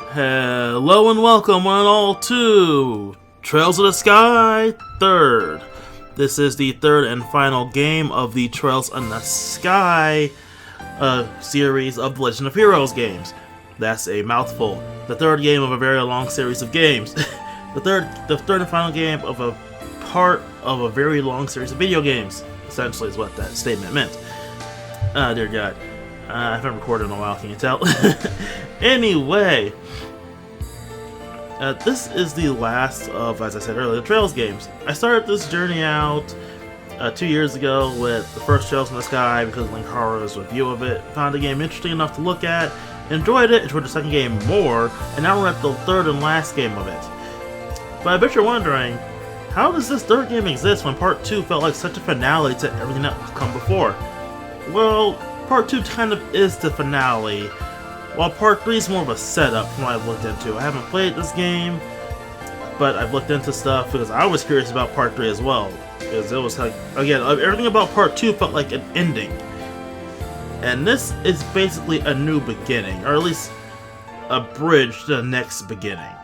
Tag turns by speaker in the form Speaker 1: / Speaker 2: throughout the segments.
Speaker 1: Hello and welcome one and all to Trails of the Sky 3rd. This is the third and final game of the Trails in the Sky series of the Legend of Heroes games. That's a mouthful. The third game of a very long series of games. the third and final game of a part of a very long series of video games, essentially is what that statement meant. Dear God. I haven't recorded in a while, can you tell? Anyway, this is the last of, as I said earlier, the Trails games. I started this journey out 2 years ago with the first Trails in the Sky because of Linkara's review of it. Found the game interesting enough to look at, enjoyed the second game more, and now we're at the third and last game of it. But I bet you're wondering, how does this third game exist when Part 2 felt like such a finale to everything that was come before? Well, Part 2 kind of is the finale, while Part 3 is more of a setup from what I've looked into. I haven't played this game, but I've looked into stuff because I was curious about Part 3 as well. Because it was like, again, everything about Part 2 felt like an ending. And this is basically a new beginning, or at least a bridge to the next beginning.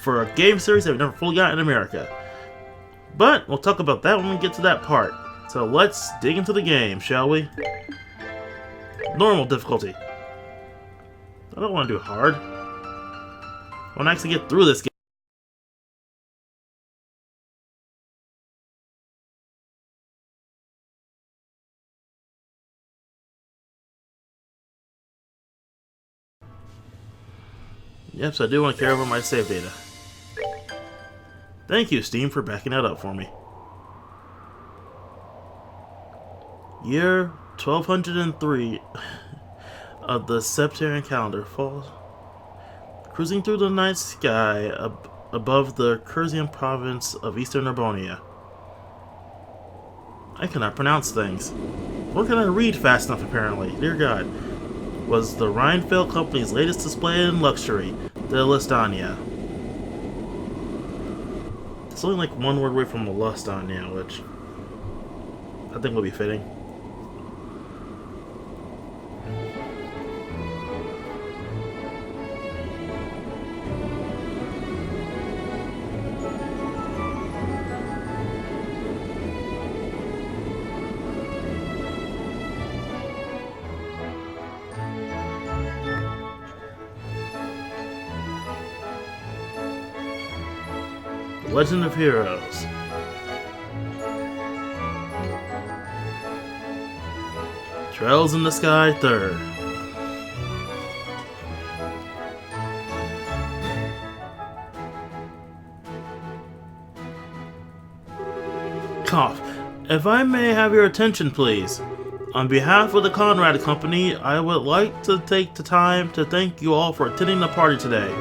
Speaker 1: For a game series that we've never fully got in America. But we'll talk about that when we get to that part. So let's dig into the game, shall we? Normal difficulty. I don't want to do hard. I want to actually get through this game. Yep, so I do want to carry over my save data. Thank you, Steam, for backing that up for me. Year 1203 of the Septarian calendar falls. Cruising through the night sky above the Curzian province of Eastern Urbonia. I cannot pronounce things. Nor can I read fast enough, apparently. Dear God. Was the Rhinefeld Company's latest display in luxury, the Listania. It's only like one word away from the Lustania, which I think will be fitting. Legend of Heroes. Trails in the Sky 3rd. Cough. If I may have your attention, please. On behalf of the Conrad Company, I would like to take the time to thank you all for attending the party today.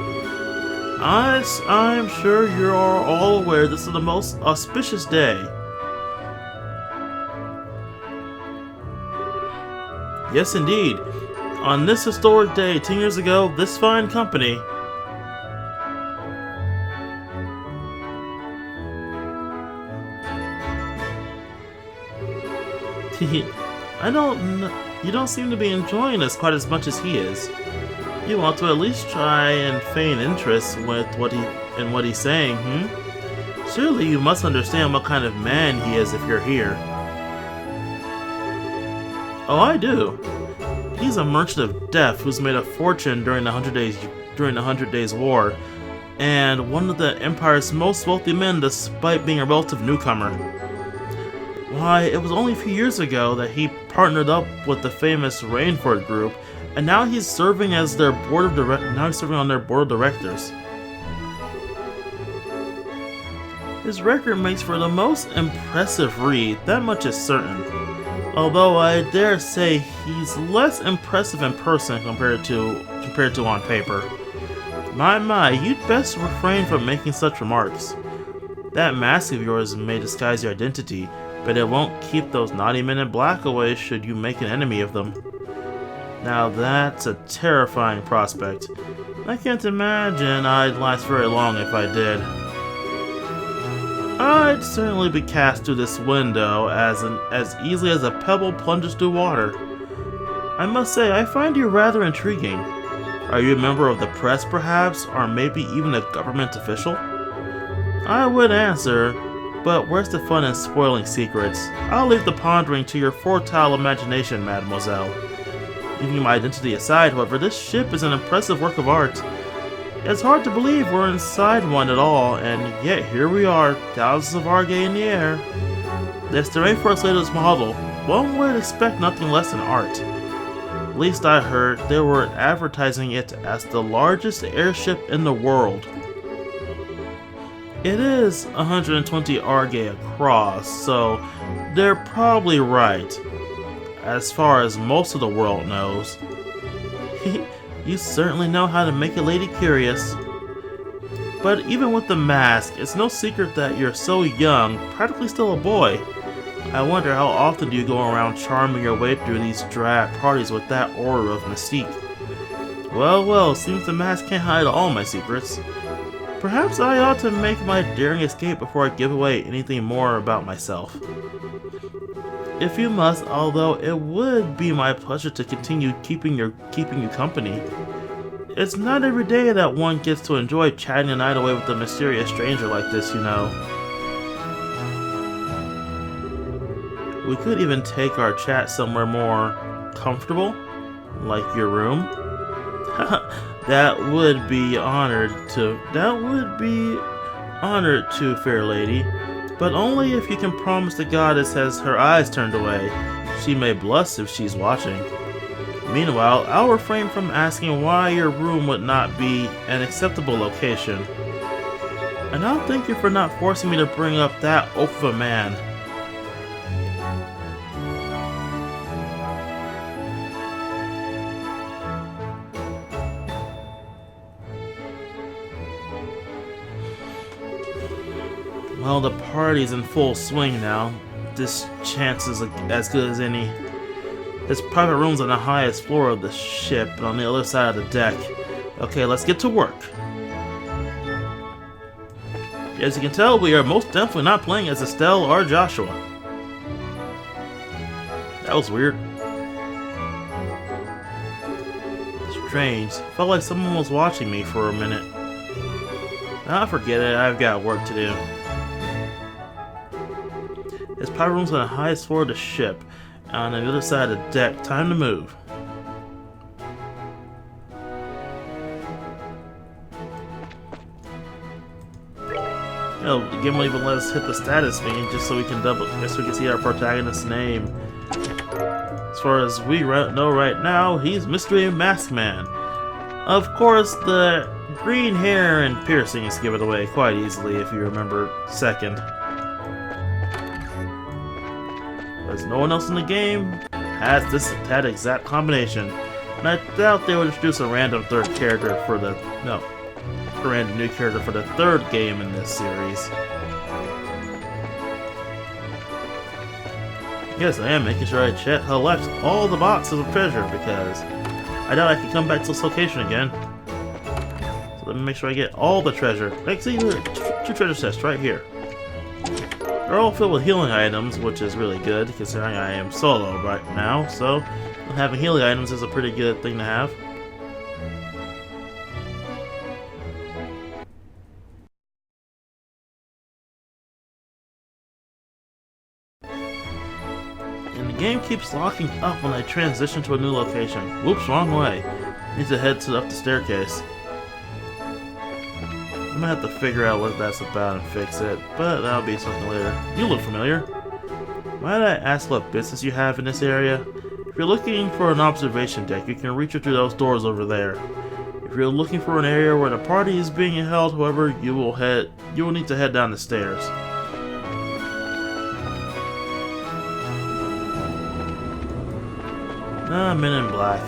Speaker 1: I'm sure you are all aware this is the most auspicious day. Yes, indeed. On this historic day, 10 years ago, this fine company... I don't know. You don't seem to be enjoying this quite as much as he is. You want to at least try and feign interest with what he's saying, Surely you must understand what kind of man he is if you're here. Oh, I do. He's a merchant of death who's made a fortune during the 100 Days War, and one of the Empire's most wealthy men despite being a relative newcomer. Why, it was only a few years ago that he partnered up with the famous Rainford Group, and now he's serving as their on their board of directors. His record makes for the most impressive read, that much is certain. Although I dare say he's less impressive in person compared to on paper. My, you'd best refrain from making such remarks. That mask of yours may disguise your identity, but it won't keep those naughty men in black away should you make an enemy of them. Now that's a terrifying prospect. I can't imagine I'd last very long if I did. I'd certainly be cast through this window as easily as a pebble plunges through water. I must say, I find you rather intriguing. Are you a member of the press, perhaps? Or maybe even a government official? I would answer, but where's the fun in spoiling secrets? I'll leave the pondering to your fertile imagination, mademoiselle. Leaving my identity aside, however, this ship is an impressive work of art. It's hard to believe we're inside one at all, and yet here we are, thousands of Arge in the air. That's the rainforest's latest model. One would expect nothing less than art. At least I heard they were advertising it as the largest airship in the world. It is 120 Arge across, so they're probably right, as far as most of the world knows. You certainly know how to make a lady curious. But even with the mask, it's no secret that you're so young, practically still a boy. I wonder how often do you go around charming your way through these drab parties with that aura of mystique. Well, seems the mask can't hide all my secrets. Perhaps I ought to make my daring escape before I give away anything more about myself. If you must, although it would be my pleasure to continue keeping you company. It's not every day that one gets to enjoy chatting a night away with a mysterious stranger like this, you know. We could even take our chat somewhere more comfortable, like your room. That would be honored to, fair lady. But only if you can promise the goddess has her eyes turned away. She may blush if she's watching. Meanwhile, I'll refrain from asking why your room would not be an acceptable location. And I'll thank you for not forcing me to bring up that oaf of a man. Well, the party's in full swing now. This chance is as good as any. His private room's on the highest floor of the ship, and on the other side of the deck. Okay, let's get to work. As you can tell, we are most definitely not playing as Estelle or Joshua. That was weird. Strange. Felt like someone was watching me for a minute. Ah, forget it. I've got work to do. His private room's on the highest floor of the ship, and on the other side of the deck. Time to move. You know, the game will even let us hit the status screen just so we can see our protagonist's name. As far as we know right now, he's Mystery Mask Man. Of course, the green hair and piercings give it away quite easily if you remember second. As no one else in the game has that exact combination, and I doubt they would introduce a random third character for the a random new character for the third game in this series. Yes, I am making sure I collect all the boxes of treasure because I doubt I can come back to this location again. So let me make sure I get all the treasure. Like, see, two treasure chests right here. They're all filled with healing items, which is really good, considering I am solo right now, so having healing items is a pretty good thing to have. And the game keeps locking up when I transition to a new location. Whoops, wrong way. Need to head up the staircase. I'm gonna have to figure out what that's about and fix it, but that'll be something later. You look familiar. Might I ask what business you have in this area? If you're looking for an observation deck, you can reach it through those doors over there. If you're looking for an area where the party is being held, however, you will need to head down the stairs. Men in Black.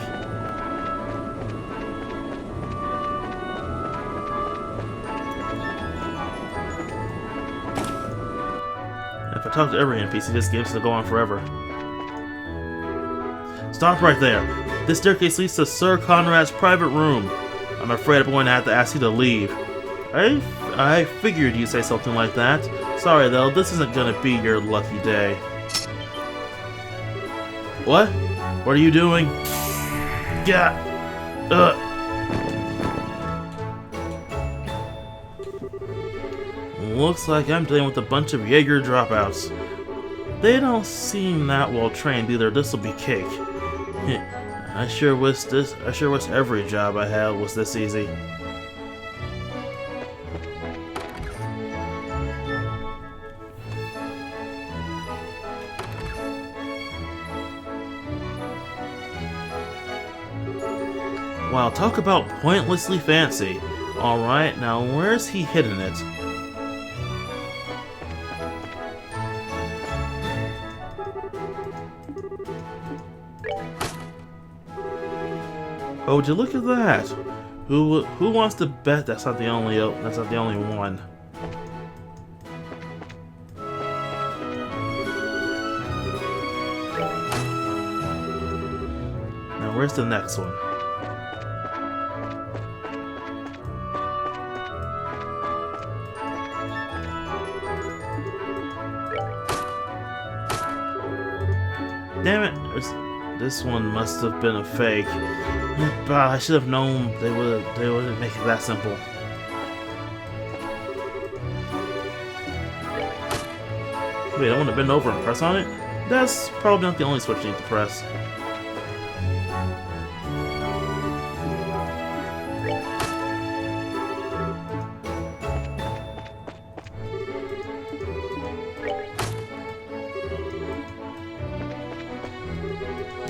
Speaker 1: If I talk to every NPC, this game's gonna go on forever. Stop right there. This staircase leads to Sir Conrad's private room. I'm afraid I'm going to have to ask you to leave. I figured you'd say something like that. Sorry though, this isn't gonna be your lucky day. What? What are you doing? Yeah. Looks like I'm dealing with a bunch of Jaeger dropouts. They don't seem that well trained either. This'll be cake. I sure wish every job I had was this easy. Wow, talk about pointlessly fancy. Alright, now where's he hidden it? Oh, would you look at that? Who wants to bet that's not the only one? Now where's the next one? Damn it! This one must have been a fake. I should have known they wouldn't make it that simple. Wait, I want to bend over and press on it? That's probably not the only switch you need to press.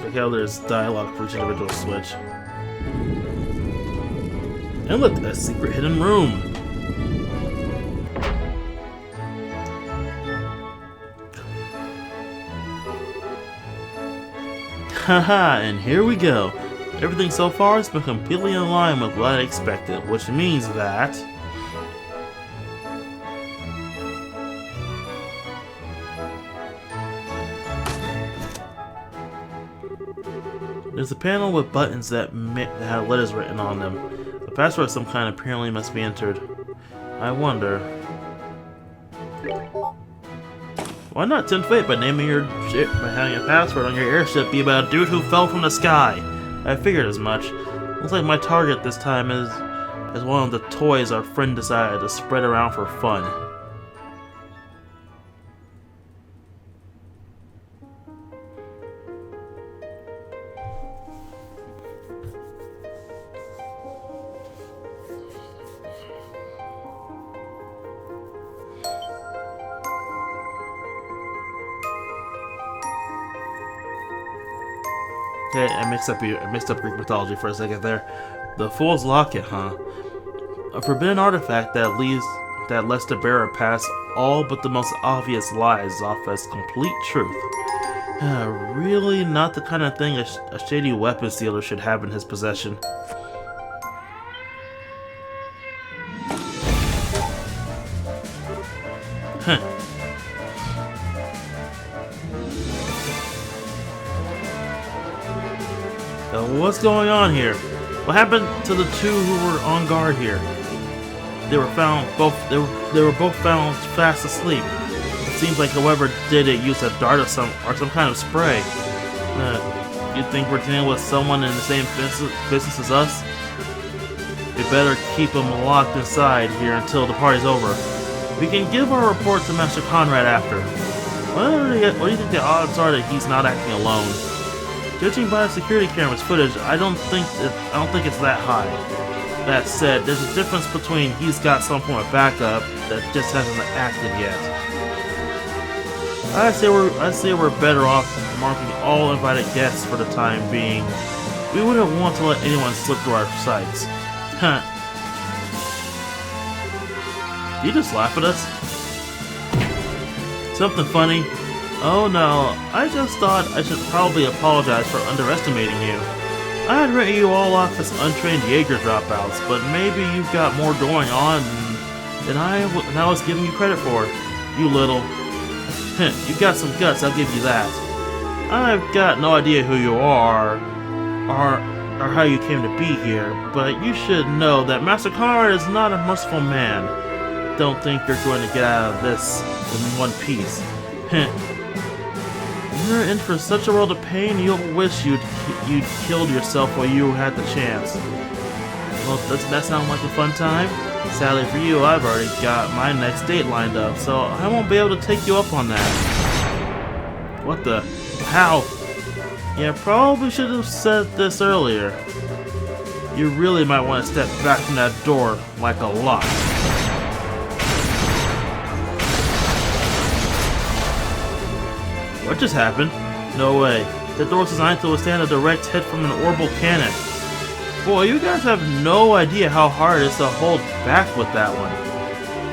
Speaker 1: Look how there's dialogue for each individual switch. And look, a secret hidden room! Haha, and here we go. Everything so far has been completely in line with what I expected, which means that... There's a panel with buttons that have letters written on them. A password of some kind apparently must be entered. I wonder... Why not tempt fate by naming your ship by having a password on your airship be about a dude who fell from the sky? I figured as much. Looks like my target this time is one of the toys our friend decided to spread around for fun. Okay, I mixed up Greek mythology for a second there. The Fool's Locket, huh? A forbidden artifact that lets the bearer pass all but the most obvious lies off as complete truth. Really not the kind of thing a shady weapons dealer should have in his possession. Huh. What's going on here? What happened to the two who were on guard here? They were both found fast asleep. It seems like whoever did it used a dart or some kind of spray. You think we're dealing with someone in the same business as us? We better keep them locked inside here until the party's over. We can give our report to Master Conrad after. What do you think the odds are that he's not acting alone? Judging by the security camera's footage, I don't think it's that high. That said, there's a difference between he's got some form of backup that just hasn't acted yet. I say we're better off marking all invited guests for the time being. We wouldn't want to let anyone slip through our sights. Huh. Did you just laugh at us? Something funny? Oh no, I just thought I should probably apologize for underestimating you. I had written you all off as untrained Jaeger dropouts, but maybe you've got more going on than I was giving you credit for. You little... You've got some guts, I'll give you that. I've got no idea who you are, or how you came to be here, but you should know that Master Conrad is not a merciful man. Don't think you're going to get out of this in one piece. You're in for such a world of pain, you'll wish you'd killed yourself while you had the chance. Well, doesn't that sound like a fun time? Sadly for you, I've already got my next date lined up, so I won't be able to take you up on that. What the? How? Yeah, probably should have said this earlier. You really might want to step back from that door like a lot. What just happened? No way. The door is designed to withstand a direct hit from an orbital cannon. Boy, you guys have no idea how hard it is to hold back with that one.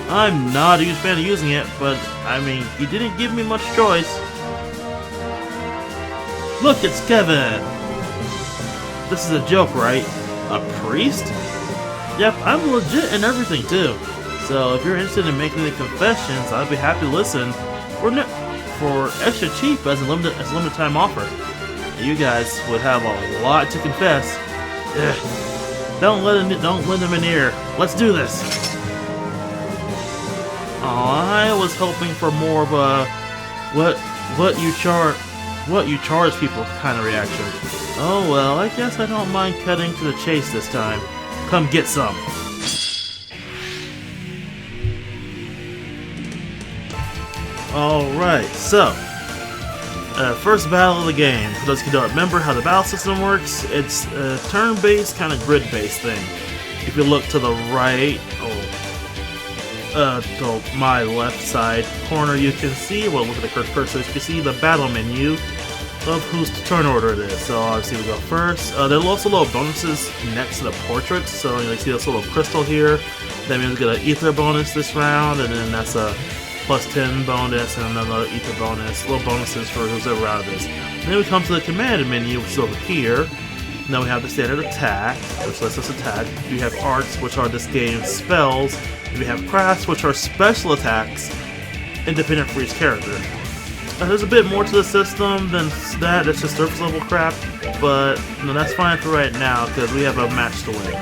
Speaker 1: I'm not a huge fan of using it, but I mean, you didn't give me much choice. Look, it's Kevin! This is a joke, right? A priest? Yep, I'm legit and everything too. So if you're interested in making the confessions, I'd be happy to listen for extra cheap as a limited time offer. You guys would have a lot to confess. Ugh. Don't let them in here. Let's do this. Aw, I was hoping for more of a what you charge people kind of reaction. Oh well, I guess I don't mind cutting to the chase this time. Come get some. Alright, so first battle of the game. For those who don't remember how the battle system works, it's a turn-based, kind of grid-based thing. If you look to the right, to my left side corner, you can see, well, look at the cursor, you can see the battle menu of whose turn order it is. So obviously we go first. There are also little bonuses next to the portraits. So you see this little crystal here. That means we get an ether bonus this round, and then that's a plus 10 bonus and another ether bonus. Little bonuses for whoever round it is. And then we come to the command menu, which is over here. And then we have the standard attack, which lets us attack. We have arts, which are this game's spells. And we have crafts, which are special attacks, independent for each character. There's a bit more to the system than that. It's just surface level crap, but no, that's fine for right now because we have a match to win.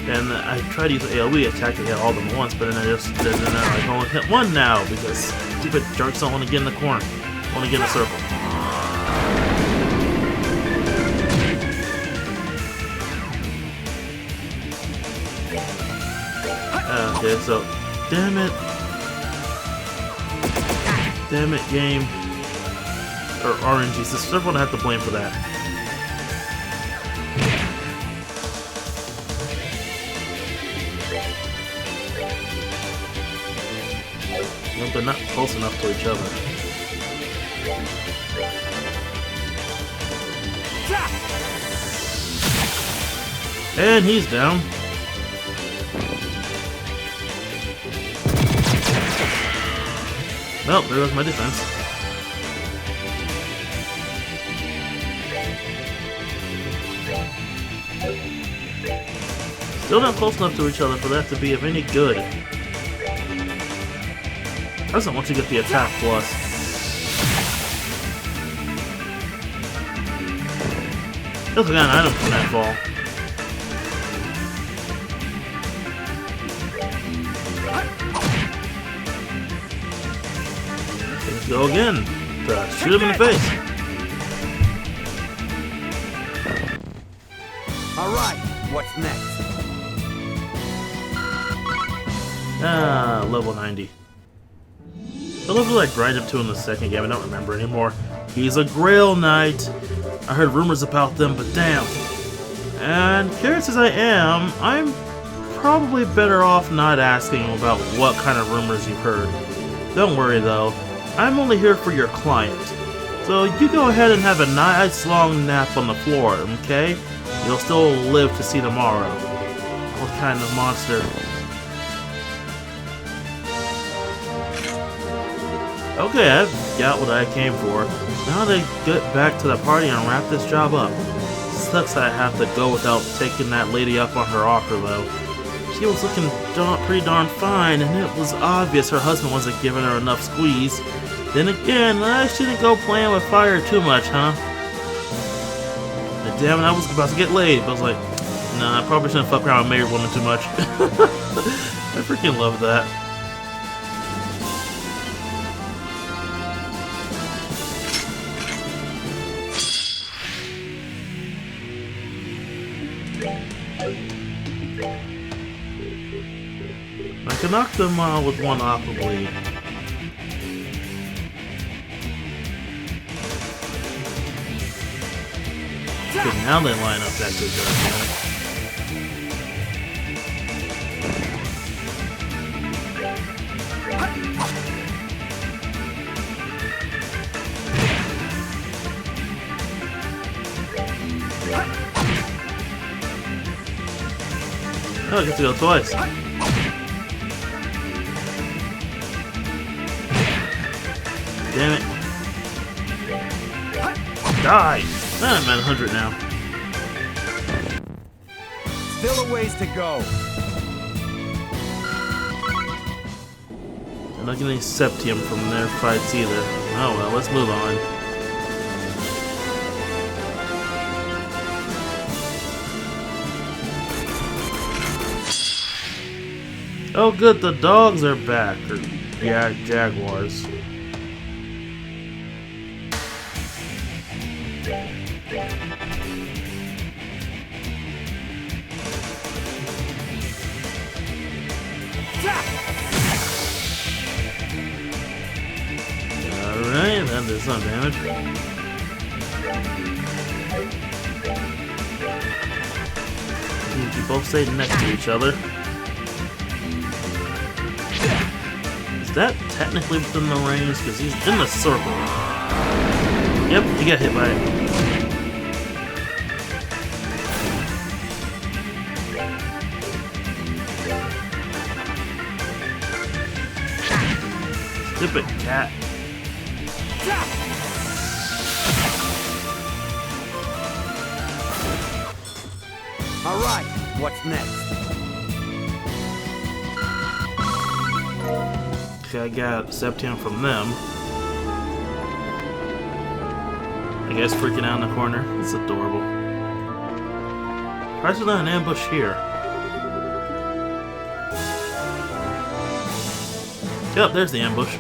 Speaker 1: And I tried to use the AoE attack to hit all of them at once, but then I can only hit one now because stupid jerks don't want to get in the corner, want to get in a circle. Okay, so, damn it, game, or RNG, so everyone had to blame for that. Well, they're not close enough to each other. And he's down. Well, there goes my defense. Still not close enough to each other for that to be of any good. I just want you to get the attack plus. Look, I got an item from that ball. Let's go again. Shoot him in the face.
Speaker 2: Alright, what's next?
Speaker 1: Level 90. The level I grind up to in the second game, I don't remember anymore. He's a Grail Knight. I heard rumors about them, but damn. And curious as I am, I'm probably better off not asking about what kind of rumors you've heard. Don't worry though, I'm only here for your client. So you go ahead and have a nice long nap on the floor, okay? You'll still live to see tomorrow. What kind of monster? Okay, I've got what I came for. Now to get back to the party and wrap this job up. Sucks that I have to go without taking that lady up on her offer though. She was looking pretty darn fine, and it was obvious her husband wasn't giving her enough squeeze. Then again, I shouldn't go playing with fire too much, huh? And damn it, I was about to get laid, but I was like, nah, I probably shouldn't fuck around with married women too much. I freaking love that. Can knock them with one Aqua Bleed. Okay, now they line up that good guy. Oh, I get to go twice. Damn it. Die! I'm at 100 now.
Speaker 2: Still a ways to go.
Speaker 1: I'm not getting any Septium from their fights either. Oh well, let's move on. Oh good, the dogs are back. Or, yeah, jaguars. Alright, that did some damage. You both stay next to each other. Is that technically within the range? Because he's in the circle. Yep, he got hit by it. Stupid cat.
Speaker 2: Alright, what's next?
Speaker 1: Okay, I got Septium from them. I guess freaking out in the corner. It's adorable. Why is there not an ambush here? Yep, there's the ambush.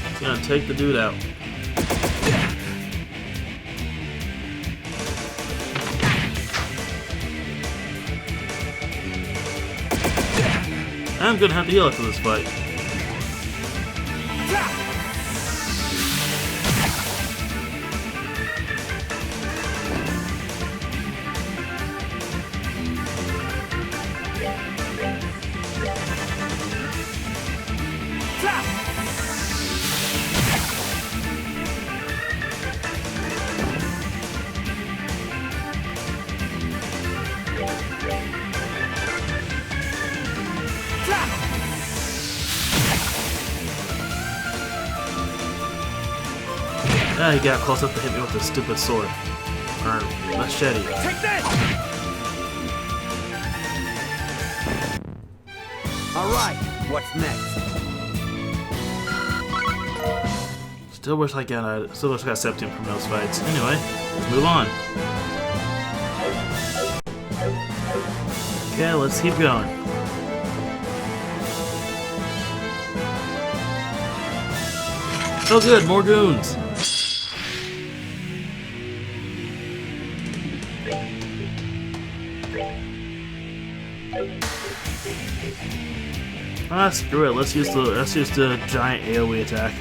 Speaker 1: It's gonna take the dude out. I'm gonna have to heal after this fight. Ah, he got close up to hit me with his stupid sword. Or machete.
Speaker 2: Take that! Alright, what's next?
Speaker 1: Still wish I got Septium from those fights. Anyway, let's move on. Okay, let's keep going. Oh good, more goons! Ah, screw it. Let's use the giant AoE attack.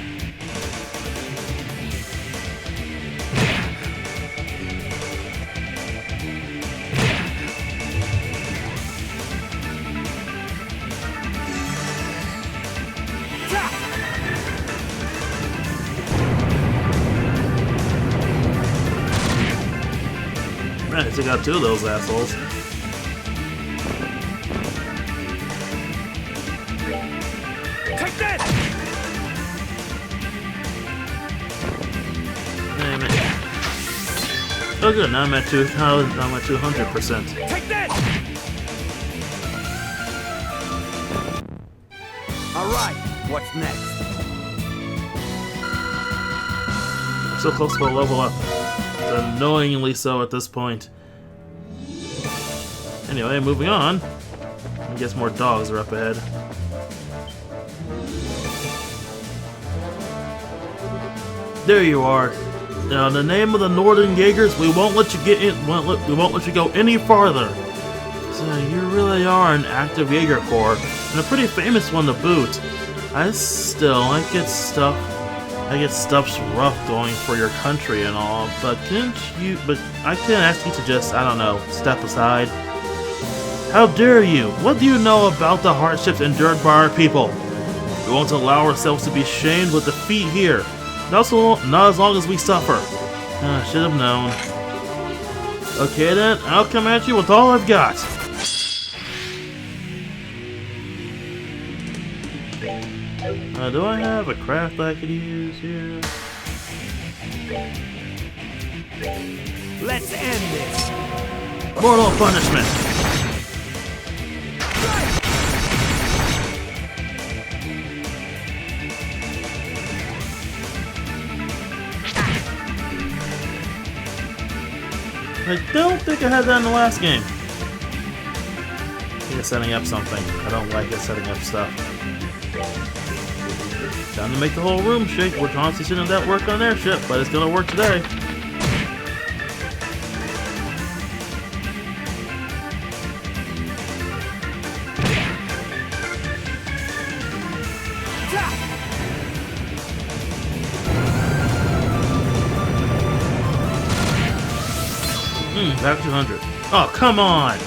Speaker 1: Man, I took out two of those assholes.
Speaker 2: Take that!
Speaker 1: Damn it. Oh good, now I'm at 200%.
Speaker 2: Take that! Alright, what's next?
Speaker 1: I'm so close to a level up. Annoyingly so at this point. Anyway, moving on. I guess more dogs are up ahead. There you are. Now, in the name of the Northern Jaegers, we won't let you get in. We won't let you go any farther. So you really are an active Jaeger Corps, and a pretty famous one to boot. I get stuff's rough going for your country and all, but I can't ask you to just, I don't know, step aside. How dare you? What do you know about the hardships endured by our people? We won't allow ourselves to be shamed with defeat here. Not as long as we suffer. Should have known. Okay then, I'll come at you with all I've got. Do I have a craft I could use here?
Speaker 2: Let's end this.
Speaker 1: Mortal punishment. I don't think I had that in the last game. I think it's setting up something. I don't like it setting up stuff. Time to make the whole room shake. We're constantly seeing that work on their ship, but it's gonna work today. Back to 200. Oh, come on!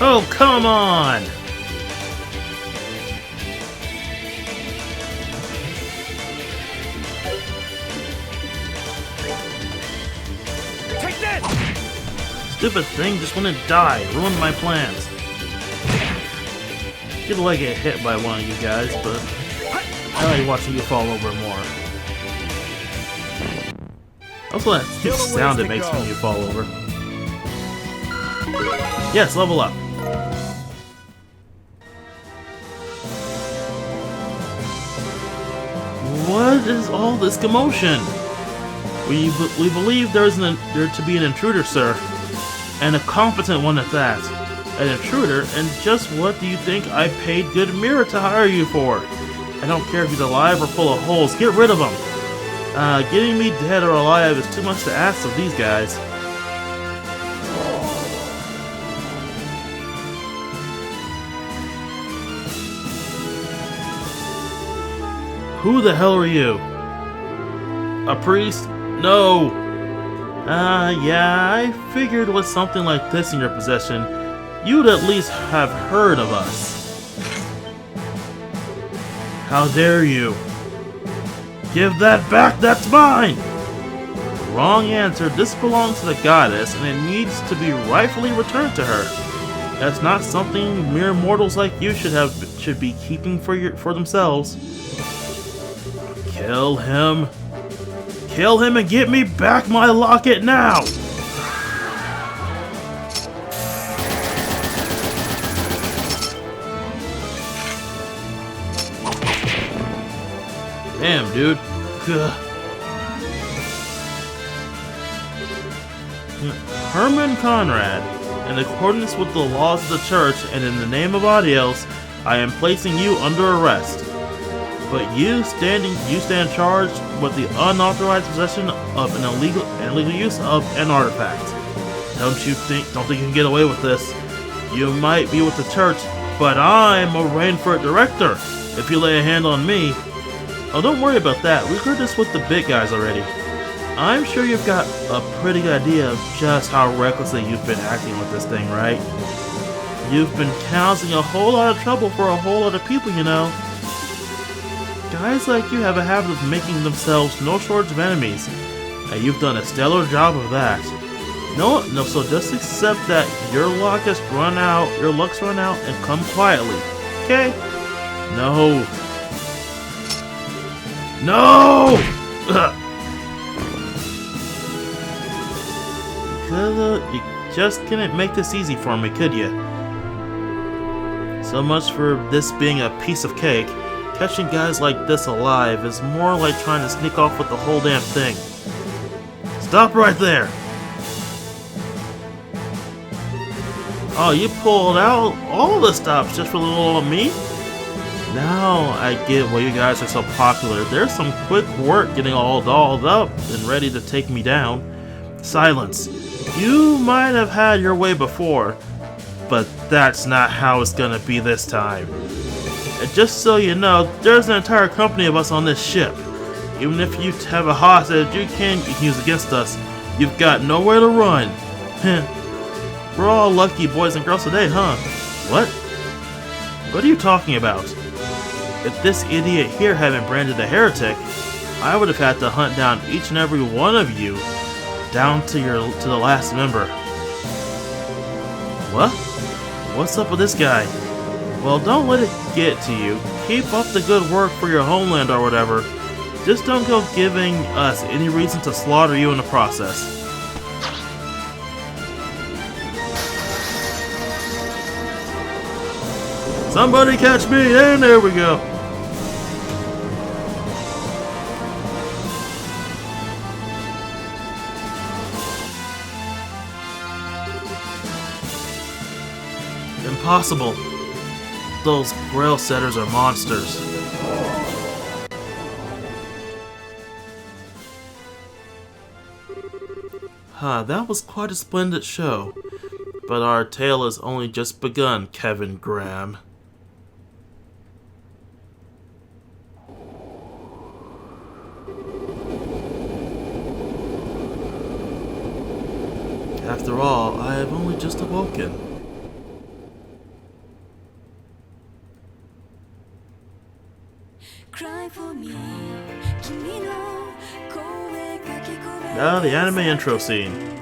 Speaker 1: Oh, come on!
Speaker 2: Take that!
Speaker 1: Stupid thing just wouldn't die. Ruined my plans. You'd like get hit by one of you guys, but I like watching you fall over more. Also, that stupid sound it makes when you fall over. Yes, level up. What is all this commotion? We believe there to be an intruder, sir, and a competent one at that. An intruder, and just what do you think I paid good mirror to hire you for? I don't care if he's alive or full of holes. Get rid of him. Getting me dead or alive is too much to ask of these guys. Who the hell are you? A priest? No! Yeah, I figured with something like this in your possession, you'd at least have heard of us. How dare you? Give that back, that's mine! Wrong answer, this belongs to the goddess, and it needs to be rightfully returned to her. That's not something mere mortals like you should be keeping for themselves. Kill him. Kill him and get me back my locket now! Damn, dude. Ugh. Herman Conrad, in accordance with the laws of the church and in the name of Adiels, I am placing you under arrest. But you stand charged with the unauthorized possession of an illegal use of an artifact. Don't think you can get away with this. You might be with the church, but I'm a Rainford director. If you lay a hand on me. Oh, don't worry about that. We heard this with the big guys already. I'm sure you've got a pretty good idea of just how recklessly you've been acting with this thing, right? You've been causing a whole lot of trouble for a whole lot of people, you know. Guys like you have a habit of making themselves no shortage of enemies, and you've done a stellar job of that. No, so just accept that your luck's run out, and come quietly, okay? No. No! You just couldn't make this easy for me, could you? So much for this being a piece of cake. Catching guys like this alive is more like trying to sneak off with the whole damn thing. Stop right there! Oh, you pulled out all the stops just for little old me? Now I get why you guys are so popular. There's some quick work getting all dolled up and ready to take me down. Silence. You might have had your way before, but that's not how it's gonna be this time. And just so you know, there's an entire company of us on this ship. Even if you have a hostage you can use against us, you've got nowhere to run. We're all lucky boys and girls today, huh? What? What are you talking about? If this idiot here hadn't branded a heretic, I would have had to hunt down each and every one of you, down to the last member. What? What's up with this guy? Well, don't let it get to you. Keep up the good work for your homeland or whatever. Just don't go giving us any reason to slaughter you in the process. Somebody catch me, and there we go. Impossible. Those grail setters are monsters. That was quite a splendid show. But our tale has only just begun, Kevin Graham. After all, I have only just awoken. Now the anime intro scene.